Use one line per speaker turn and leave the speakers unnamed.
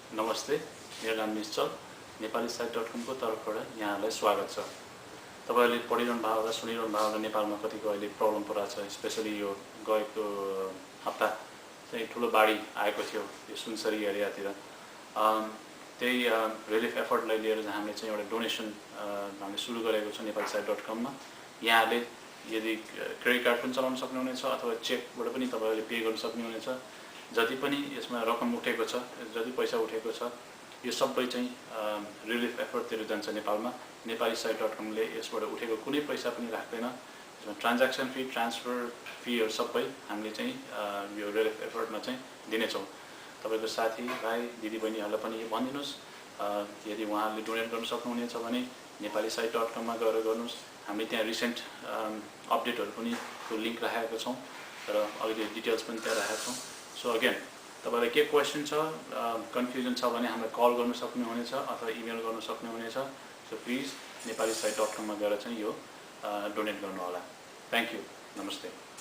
नमस्ते, मेरो नाम निश्चल, नेपालीसाइट.com को तर्फबाट यहाँलाई स्वागत छ। तपाईहरुले पढिरहनु भएको होला, सुनिरहनु भएको होला नेपालमा कतिको अहिले प्रब्लम परिरहेछ। स्पेशली यो गएको हप्ता चाहिँ ठुलो बाढी आएको थियो यो सुनसरी एरियातिर। त्यही रिलिफ एफर्टलाई लिएर चाहिँ हामीले चाहिँ एउटा डोनेसन हामीले सुरु गरेको छ नेपालीसाइट.com मा। यहाँले यदि क्रेडिट कार्ड पनि चलाउन सक्नुहुनेछ अथवा चेकबाट पनि तपाईहरुले पे गर्न सक्नुहुनेछ। जति पनि यसमा रकम उठेको छ, जति पैसा उठेको छ, यो सबै चाहिँ रिलिफ एफर्टतिर जान्छ नेपालमा। नेपालीसाइट.com ले यसबाट उठेको कुनै पैसा पनि राख्दैन। यसमा ट्रान्ज्याक्सन फी, ट्रान्सफर फीहरु सबै हामीले चाहिँ यो रिलिफ एफर्टमा चाहिँ दिनेछौँ। तपाईको साथी, भाइ, दिदीबहिनीहरुलाई पनि भनिदिनुस्, यदि उहाँहरूले डोनेट गर्न सक्नुहुनेछ भने नेपालीसाइट.com मा गएर गर्नुस्। हामीले त्यहाँ रिसेन्ट अपडेटहरु पनि को लिंक राखेका छौँ र अहिले डिटेल्स पनि त्यहाँ राखेका छौँ। सो अगेन तपाईलाई के क्वेशन छ, कन्फ्युजन छ भने हामीलाई कल गर्न सक्नुहुनेछ अथवा इमेल गर्न सक्नुहुनेछ। सो प्लिज नेपालीसाइट.com मा गएर चाहिँ यो डोनेट गर्नु होला। Thank you. नमस्ते।